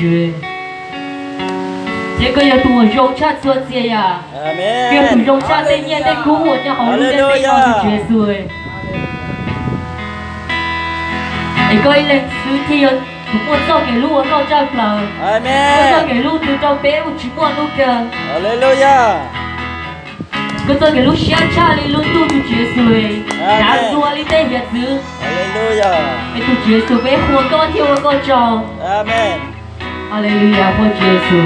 Chúa. Thế có yêu tụi rong cha xua xe ya. Amen. Yêu tụi rong cha tên nhiên tên cứu hộ cho họ luôn tên tên con Chúa Giêsu. Để coi lên sứ thiên cũng muốn cho cái lũ nó cho phở. Amen. Cho cái lũ từ trong bé của chúng con luôn kìa. Hallelujah. Có cho cái lũ xe cha lên luôn tu Chúa Giêsu. Đã đua lên tên hiện dữ. Hallelujah. Để Chúa Giêsu bé khuôn con thiêu con trò. Amen. Hallelujah, Chúa Giêsu.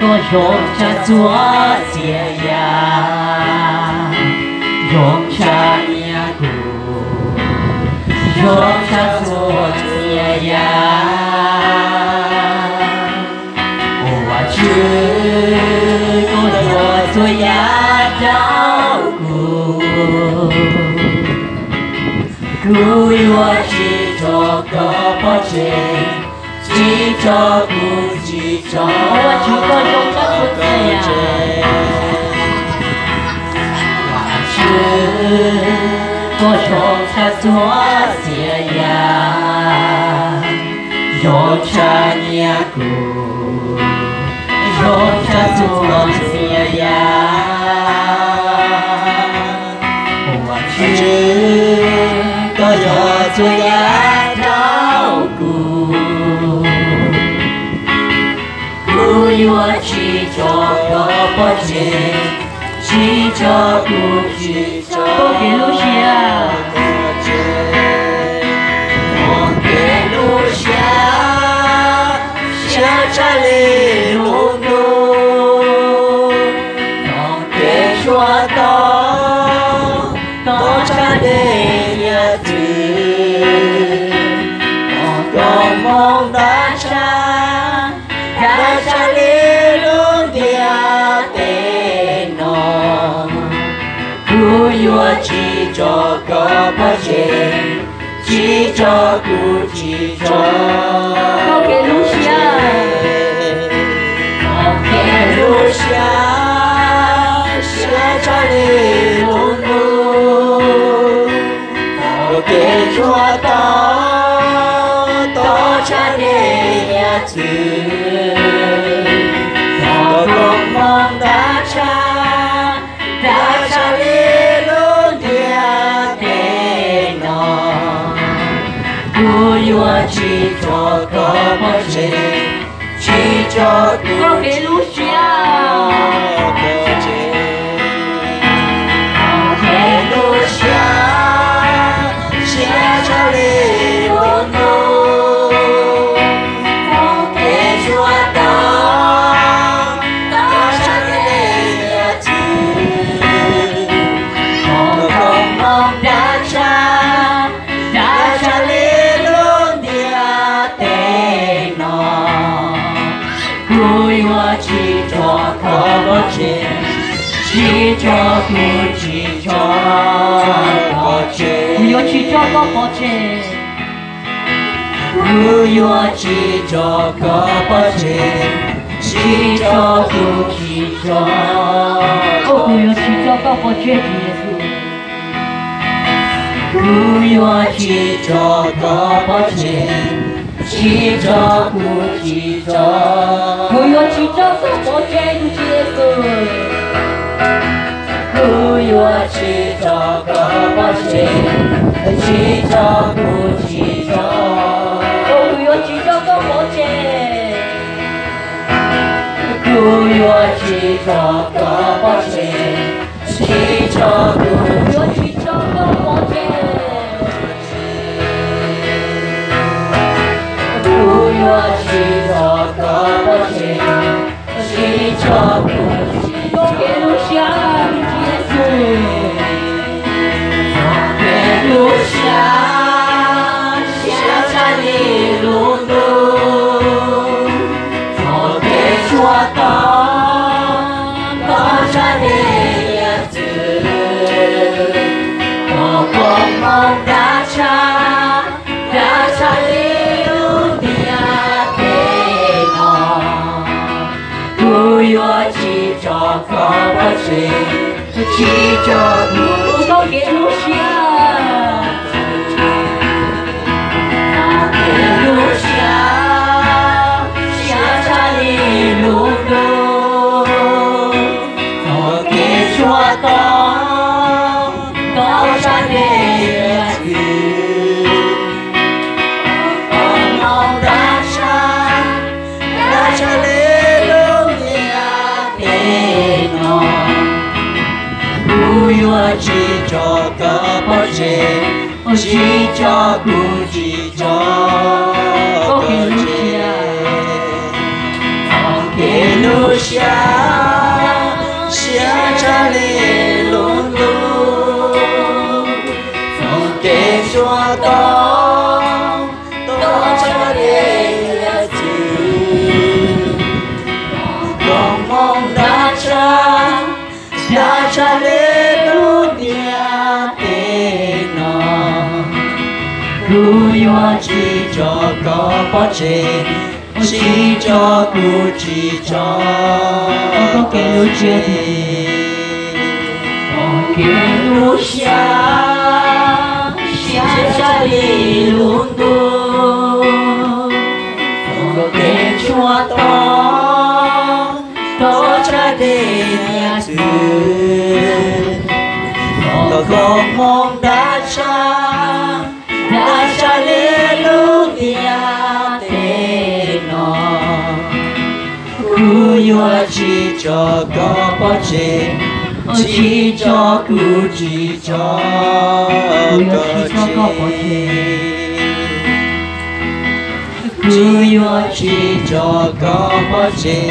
có rộn cha chúa chia ya rộn cha nhà cụ rộn cha chúa chia ya ủa chứ có rộn chúa ya đau cụ cụ yêu chỉ cho có bao nhiêu chỉ cho cụ chỉ cho chú con trong các phút giây có trong cha chúa xia ya trong cha nhà cụ trong cha chúa xia ya có trong chúa ya đau cụ yêu chỉ cho có bao nhiêu chỉ cho cụ chỉ cho có cái lúc xia có cái lúc xia xia cha lì luôn luôn có cái chúa to cha để nhà từ có mong đã cha đã cha lì luôn dia tên nó cụ yêu chỉ cho có bao nhiêu chỉ cho cụ chỉ cho có cái lúc xia có cái lúc xia xia cha lì luôn luôn có cái chúa to cha để nhà từ mong đã cha lì luôn dia tên nó cụ yêu chỉ cho có bao nhiêu chỉ cho có cái lúc xia có cái lúc xia xia cha lì luôn luôn có cái chúa chỉ cho cụ chỉ cho có chế cụ chỉ cho có bao nhiêu cụ chỉ cho có bao nhiêu chỉ cho cụ chỉ cho cụ chỉ cho có bao nhiêu cụ chỉ cho có bao nhiêu chỉ cho cụ chỉ cho cụ chỉ cho có bao nhiêu cụ yêu chỉ cho có bao nhiêu chỉ cho cụ chỉ cho cụ yêu chỉ cho có bao nhiêu cụ yêu chỉ cho có bao nhiêu chỉ cho cụ yêu chỉ cho có bao nhiêu cụ yêu chỉ cho có bao nhiêu chỉ cho cụ chỉ cho cái lúc sáng Lucia, cha lì luôn luôn, cho cái chúa to cha để nhà từ, có con mong đã cha lì luôn có bất gì chỉ cho người có kẻ lúc xa kẻ lúc xa xa xa đi lúc đô có kẻ chúa có xa đi chỉ cho cả bao giờ chỉ cho cô chỉ cho cô cái lúc xa xa cha lê luôn luôn cái chúa to cho để là chữ con mong đã cha lê Hùa chỉ cho có bỏ chế chỉ cho cô chỉ cho có kêu chế có kêu xa xa đi luôn luôn có kêu chúa to cho để nhà sư có mong đã lên lúc nhà tên nó Hùa chỉ cho có bỏ chế chỉ cho cô chỉ cho có chế Hùa chỉ cho có bỏ chế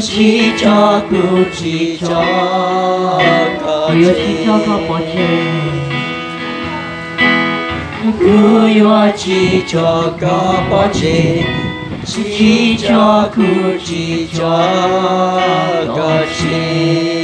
chỉ cho cô chỉ cho có chế Hùa chỉ cho có bỏ chế chỉ cho cô chỉ cho có chế